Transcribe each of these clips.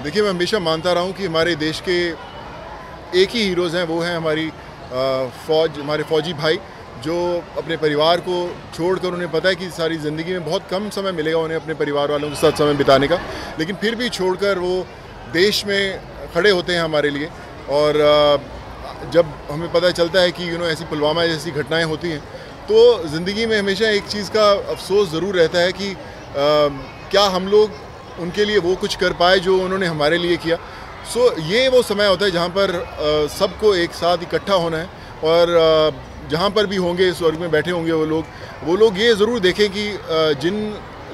देखिए, मैं हमेशा मानता रहा हूँ कि हमारे देश के एक ही हीरोज़ हैं, वो हैं हमारी फ़ौज, हमारे फ़ौजी भाई जो अपने परिवार को छोड़कर, उन्हें पता है कि सारी ज़िंदगी में बहुत कम समय मिलेगा उन्हें अपने परिवार वालों के साथ समय बिताने का, लेकिन फिर भी छोड़कर वो देश में खड़े होते हैं हमारे लिए। और जब हमें पता चलता है कि ऐसी पुलवामा जैसी घटनाएं होती हैं, तो ज़िंदगी में हमेशा एक चीज़ का अफसोस ज़रूर रहता है कि क्या हम लोग उनके लिए वो कुछ कर पाए जो उन्होंने हमारे लिए किया। ये वो समय होता है जहाँ पर सबको एक साथ इकट्ठा होना है, और जहाँ पर भी होंगे, स्वर्ग में बैठे होंगे वो लोग ये ज़रूर देखें कि जिन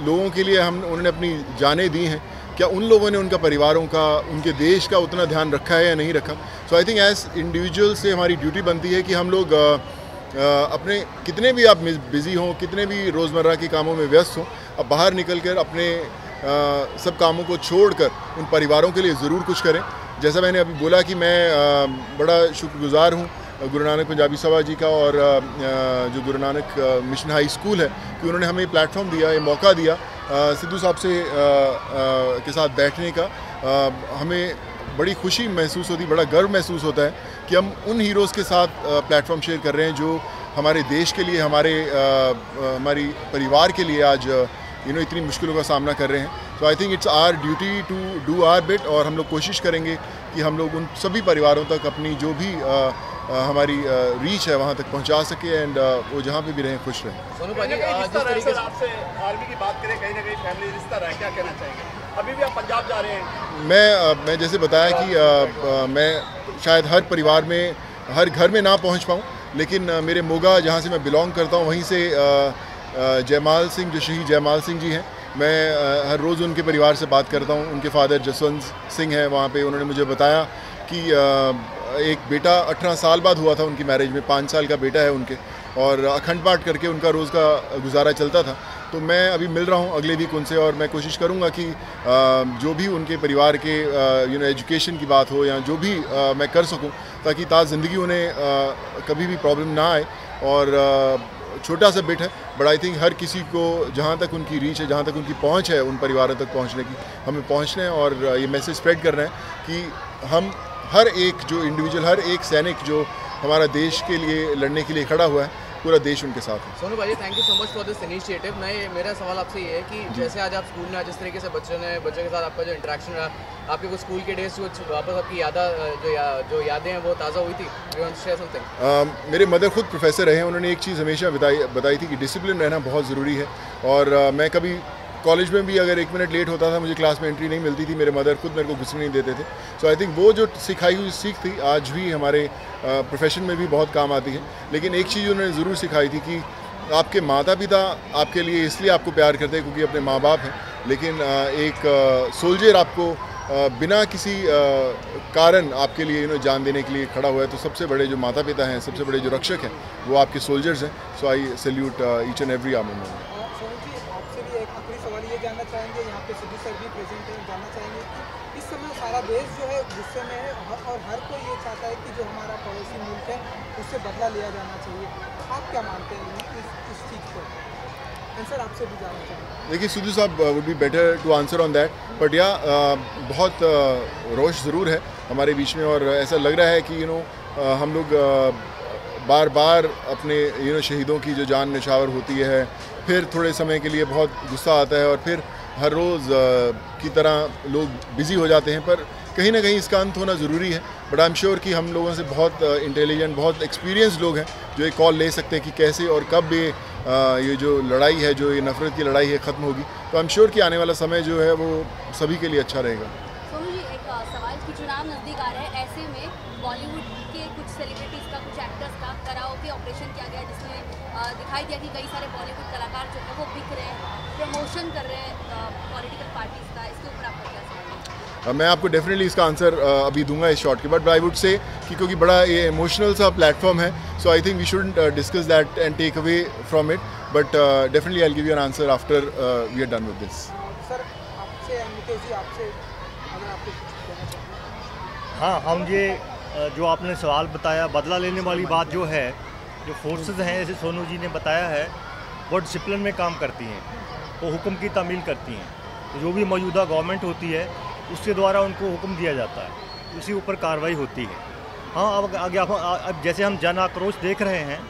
लोगों के लिए उन्होंने अपनी जानें दी हैं, क्या उन लोगों ने उनका परिवारों का, उनके देश का उतना ध्यान रखा है या नहीं रखा। सो आई थिंक एज इंडिविजुअल से हमारी ड्यूटी बनती है कि हम लोग अपने, कितने भी आप बिज़ी हों, कितने भी रोज़मर्रा के कामों में व्यस्त हों, अब बाहर निकल कर अपने सब कामों को छोड़कर उन परिवारों के लिए ज़रूर कुछ करें। जैसा मैंने अभी बोला कि मैं बड़ा शुक्रगुज़ार हूँ गुरु नानक पंजाबी सभा जी का, और जो Guru Nanak mission high school है, कि उन्होंने हमें प्लेटफॉर्म दिया, ये मौका दिया सिद्धू साहब से के साथ बैठने का। हमें बड़ी खुशी महसूस होती, बड़ा गर्व महसूस होता है कि हम उन हीरोज़ के साथ प्लेटफॉर्म शेयर कर रहे हैं जो हमारे देश के लिए, हमारी परिवार के लिए आज इतनी मुश्किलों का सामना कर रहे हैं। तो I think it's our duty to do our bit, और हम लोग कोशिश करेंगे कि हम लोग उन सभी परिवारों तक अपनी जो भी हमारी रीच है वहाँ तक पहुँचा सके, एंड वो जहाँ पे भी रहें खुश रहें। सोनू भाई, जिस तरीके से आपसे आर्मी की बात करें, कहीं ना कहीं फैमिली रिश्ता रहा है, क्या कहना चाहेंगे? अभी भी आप पंजाब जा रहे हैं? मैं जैसे बताया कि मैं शायद हर परिवार में, हर घर में ना पहुँच पाऊँ, लेकिन मेरे मोगा, जहाँ से मैं बिलोंग करता हूँ, वहीं से जयमाल सिंह, जो शहीद जयमाल सिंह जी हैं, मैं हर रोज़ उनके परिवार से बात करता हूँ। उनके फादर जसवंत सिंह हैं वहाँ पे, उन्होंने मुझे बताया कि एक बेटा 18 साल बाद हुआ था उनकी मैरिज में, 5 साल का बेटा है उनके, और अखंड पाठ करके उनका रोज़ का गुजारा चलता था। तो मैं अभी मिल रहा हूँ अगले वीक उनसे, और मैं कोशिश करूँगा कि जो भी उनके परिवार के एजुकेशन की बात हो, या जो भी मैं कर सकूँ, ताकि ज़िंदगी उन्हें कभी भी प्रॉब्लम ना आए। और छोटा सा बिट है, बट आई थिंक हर किसी को जहाँ तक उनकी रीच है, जहाँ तक उनकी पहुँच है उन परिवारों तक पहुँचने की, हमें पहुँचना है, और ये मैसेज स्प्रेड कर रहे हैं कि हम हर एक जो इंडिविजुअल, हर एक सैनिक जो हमारा देश के लिए लड़ने के लिए खड़ा हुआ है, पूरा देश उनके साथ है। सोनू भाई, thank you so much for this initiative. मेरा सवाल आपसे ये है कि जैसे आज आप स्कूल में, जिस तरीके से बच्चों के साथ आपका जो इंटरेक्शन रहा, आपके कुछ स्कूल के डेज वापस आपकी जो यादें हैं वो ताज़ा हुई थी? You want to share something? मेरे मदर खुद प्रोफेसर रहे हैं, उन्होंने एक चीज़ हमेशा बताई थी कि डिसिप्लिन रहना बहुत ज़रूरी है। और मैं कभी कॉलेज में भी अगर 1 मिनट लेट होता था, मुझे क्लास में एंट्री नहीं मिलती थी, मेरे मदर खुद मेरे को घुसने नहीं देते थे। सो आई थिंक वो जो सिखाई हुई सीख थी, आज भी हमारे प्रोफेशन में भी बहुत काम आती है। लेकिन एक चीज़ उन्होंने ज़रूर सिखाई थी कि आपके माता पिता आपके लिए इसलिए आपको प्यार करते हैं क्योंकि अपने माँ बाप हैं, लेकिन एक सोल्जर आपको बिना किसी कारण आपके लिए जान देने के लिए खड़ा हुआ है, तो सबसे बड़े जो माता पिता हैं, सबसे बड़े जो रक्षक हैं, वो आपके सोल्जर्स हैं। So I salute each and every army man. सवाल ये जानना चाहेंगे, यहाँ पे सिद्धू सर भी प्रेजेंट हैं, जानना चाहेंगे कि इस समय सारा देश जो है गुस्से में है, और हर कोई ये चाहता है कि जो हमारा पड़ोसी मुल्क है उससे बदला लिया जाना चाहिए। आप क्या मानते हैं इस चीज़ को? आंसर आपसे भी जानना चाहेंगे। देखिए, सिद्धू साहब would be better to answer on that, but या बहुत रोष ज़रूर है हमारे बीच में, और ऐसा लग रहा है कि हम लोग बार बार अपने शहीदों की जो जान निछावर होती है, फिर थोड़े समय के लिए बहुत गुस्सा आता है, और फिर हर रोज़ की तरह लोग बिज़ी हो जाते हैं। पर कहीं ना कहीं इसका अंत होना ज़रूरी है। बट आई एम श्योर कि हम लोगों से बहुत इंटेलिजेंट, बहुत एक्सपीरियंस लोग हैं जो एक कॉल ले सकते हैं कि कैसे और कब ये जो लड़ाई है, जो ये नफ़रत की लड़ाई है, ख़त्म होगी। तो आई एम श्योर कि आने वाला समय जो है वो सभी के लिए अच्छा रहेगा। सोनू जी, एक सवाल कि चुनाव नज़दीक आ रहा है, ऐसे में बॉलीवुड के कुछ सेलिब्रिटीज़ का, कुछ एक्टर्स का कराओके ऑपरेशन किया गया, जिसमें दिखाई दिया कि कई सारे बॉलीवुड कलाकार जो है वो बिक रहे हैं, प्रमोशन कर रहे हैं पॉलिटिकल पार्टीज़ का। इसके ऊपर आपका क्या सवाल है? मैं आपको डेफिनेटली इसका आंसर अभी दूंगा इस शॉर्ट के बाद, बट आई वुड से कि क्योंकि बड़ा ये इमोशनल सा प्लेटफॉर्म है, so I think we shouldn't discuss that and take away from it, but definitely I will give you an answer after we are done with this. Sir, आपसे मुकेश जी, आपसे अगर आपको कुछ कहना चाहिए। हाँ, हम ये जो आपने सवाल बताया, बदला लेने वाली बात जो है, जो फोर्सेस हैं, जैसे सोनू जी ने बताया है, वो डिसिप्लिन में काम करती हैं, वो हुक्म की तामील करती हैं। तो जो भी मौजूदा गवर्नमेंट होती है उसके द्वारा उनको हुक्म दिया जाता है, उसी ऊपर कार्रवाई होती है। हाँ, अब आगे अब जैसे हम जन आक्रोश देख रहे हैं,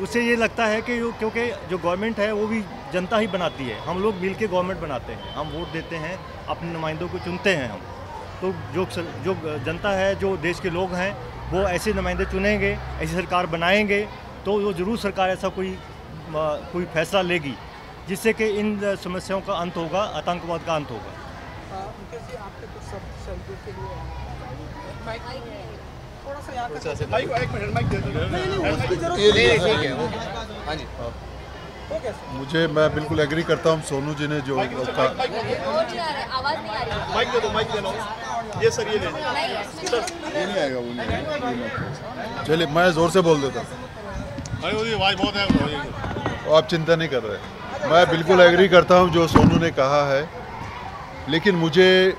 उससे ये लगता है कि क्योंकि जो गवर्नमेंट है वो भी जनता ही बनाती है, हम लोग मिल के गवर्नमेंट बनाते हैं, हम वोट देते हैं, अपने नुमाइंदों को चुनते हैं हम। तो जो जनता है, जो देश के लोग हैं, वो ऐसे नुमाइंदे चुनेंगे, ऐसी सरकार बनाएंगे, तो वो ज़रूर सरकार ऐसा कोई फैसला लेगी जिससे कि इन समस्याओं का अंत होगा, आतंकवाद का अंत होगा। थोड़ा सा यहाँ मुझे मैं बिल्कुल एग्री करता हूँ सोनू जी ने जो कहा। ये नहीं आएगा, वो नहीं आएगा। चलिए मैं ज़ोर से बोल देता हूँ, आप चिंता नहीं कर रहे। मैं बिल्कुल एग्री करता हूँ जो सोनू ने कहा है, लेकिन मुझे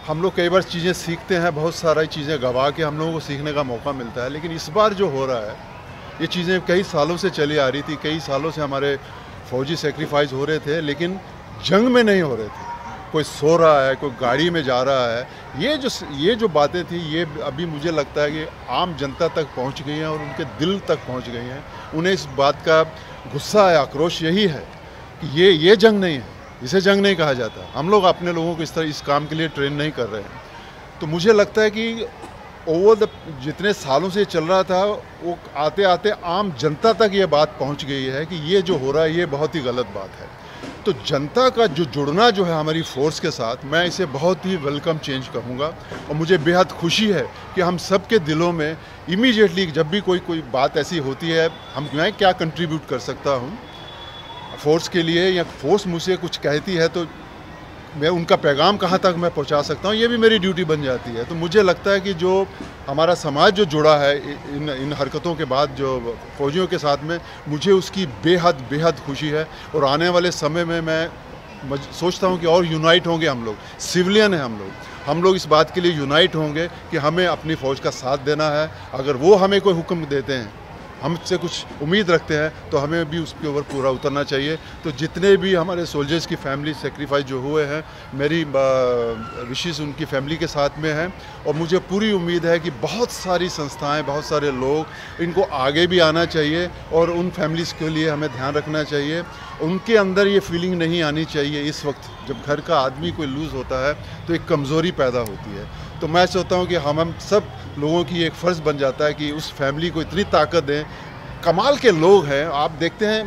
हम लोग कई बार चीज़ें सीखते हैं, बहुत सारी चीज़ें गवा के हम लोगों को सीखने का मौका मिलता है, लेकिन इस बार जो हो रहा है, ये चीज़ें कई सालों से चली आ रही थी, कई सालों से हमारे फौजी सेक्रीफाइस हो रहे थे, लेकिन जंग में नहीं हो रहे थे। कोई सो रहा है, कोई गाड़ी में जा रहा है, ये जो बातें थी, ये अभी मुझे लगता है कि आम जनता तक पहुंच गई हैं और उनके दिल तक पहुंच गई हैं। उन्हें इस बात का गुस्सा है, आक्रोश यही है कि ये जंग नहीं है, इसे जंग नहीं कहा जाता। हम लोग अपने लोगों को इस काम के लिए ट्रेन नहीं कर रहे हैं। तो मुझे लगता है कि जितने सालों से चल रहा था, वो आते आते आम जनता तक ये बात पहुंच गई है कि ये जो हो रहा है ये बहुत ही गलत बात है। तो जनता का जो जुड़ना जो है हमारी फोर्स के साथ, मैं इसे बहुत ही वेलकम चेंज कहूँगा। और मुझे बेहद खुशी है कि हम सब के दिलों में इमीडिएटली जब भी कोई बात ऐसी होती है, मैं क्या कंट्रीब्यूट कर सकता हूँ फोर्स के लिए, या फोर्स मुझसे कुछ कहती है तो मैं उनका पैगाम कहाँ तक मैं पहुँचा सकता हूँ, ये भी मेरी ड्यूटी बन जाती है। तो मुझे लगता है कि जो हमारा समाज जो जुड़ा है इन हरकतों के बाद जो फौजियों के साथ में, मुझे उसकी बेहद खुशी है। और आने वाले समय में मैं सोचता हूँ कि और यूनाइट होंगे हम लोग, सिविलियन हैं हम लोग इस बात के लिए यूनाइट होंगे कि हमें अपनी फ़ौज का साथ देना है। अगर वो हमें कोई हुक्म देते हैं, हमसे कुछ उम्मीद रखते हैं, तो हमें भी उसके ऊपर पूरा उतरना चाहिए। तो जितने भी हमारे सोल्जर्स की फैमिली सेक्रीफाइस जो हुए हैं, मेरी विशेष उनकी फैमिली के साथ में हैं। और मुझे पूरी उम्मीद है कि बहुत सारी संस्थाएं, बहुत सारे लोग, इनको आगे भी आना चाहिए और उन फैमिलीज़ के लिए हमें ध्यान रखना चाहिए। उनके अंदर ये फीलिंग नहीं आनी चाहिए इस वक्त जब घर का आदमी कोई लूज़ होता है तो एक कमज़ोरी पैदा होती है। तो मैं सोचता हूँ कि हम सब लोगों की एक फ़र्ज़ बन जाता है कि उस फैमिली को इतनी ताकत दें। कमाल के लोग हैं, आप देखते हैं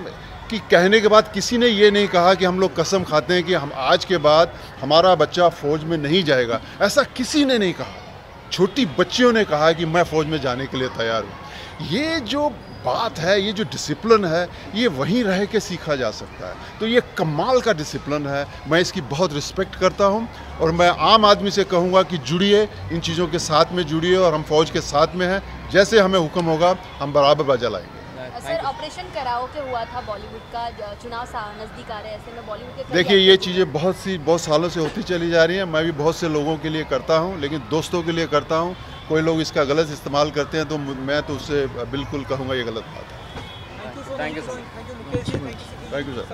कि कहने के बाद किसी ने ये नहीं कहा कि हम लोग कसम खाते हैं कि हम आज के बाद हमारा बच्चा फ़ौज में नहीं जाएगा, ऐसा किसी ने नहीं कहा। छोटी बच्चियों ने कहा कि मैं फ़ौज में जाने के लिए तैयार हूँ। ये जो बात है, ये जो डिसिप्लिन है, ये वहीं रह के सीखा जा सकता है। तो ये कमाल का डिसिप्लिन है, मैं इसकी बहुत रिस्पेक्ट करता हूँ। और मैं आम आदमी से कहूँगा कि जुड़िए, इन चीज़ों के साथ में जुड़िए और हम फ़ौज के साथ में हैं। जैसे हमें हुक्म होगा हम बराबर बाजा लाएंगे। सर, ऑपरेशन कराओ के हुआ था, बॉलीवुड का चुनाव नज़दीक आ रहे हैं, ऐसे में बॉलीवुड के देखिए ये चीज़ें बहुत सालों से होती चली जा रही हैं। मैं भी बहुत से लोगों के लिए करता हूँ, लेकिन दोस्तों के लिए करता हूँ। कोई लोग इसका गलत इस्तेमाल करते हैं तो मैं तो उससे बिल्कुल कहूँगा ये गलत बात है। Thank you sir. Thank you sir.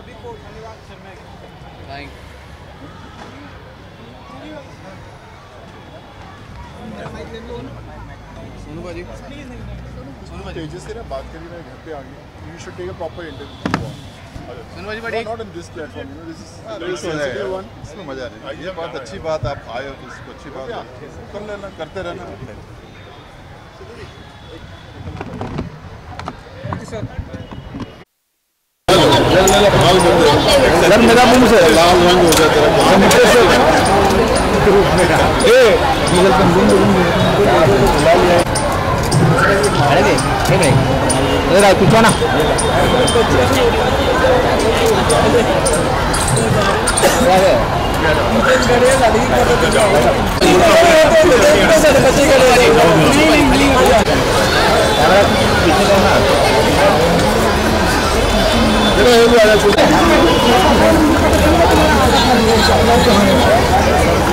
Sonu भाजी, तेजस से ना बात करी, मैं घर पे आ गया। You should take a proper interview. Sonu भाजी बड़ी not in this platform, you know this is sensitive one. इसमें मजा नहीं। ये बात अच्छी बात, आप आए हो तो इसको अच्छी बात है, कर लेना, करते रहना। सर मेरा मुंह से लाल रंग हो जाता है। कुछ ना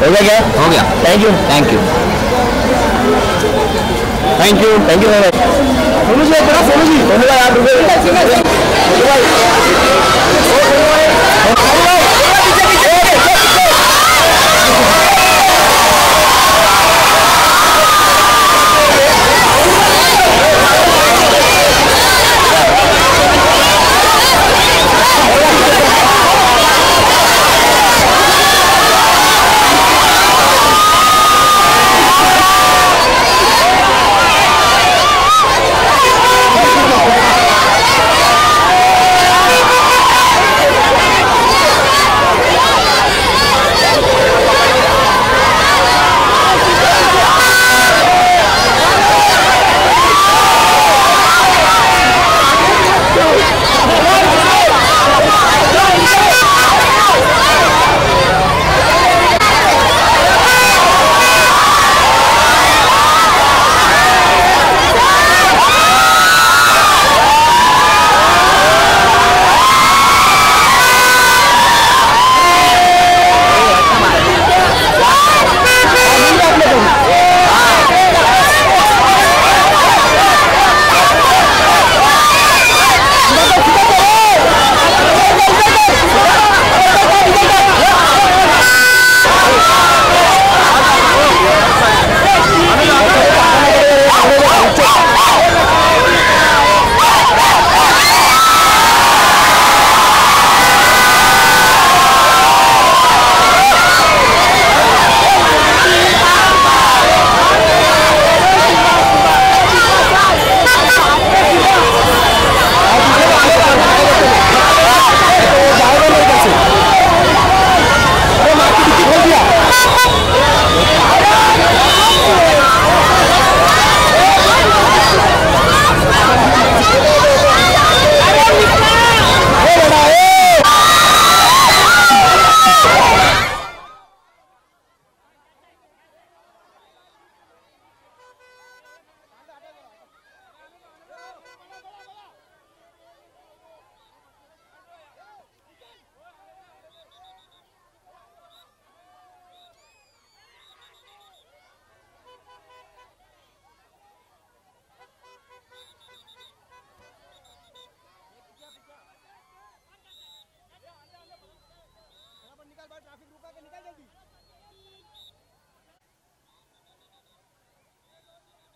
हो गया क्या? हो गया। Thank you thank you thank you thank you Sonu ji, Sonu ji, धन्यवाद।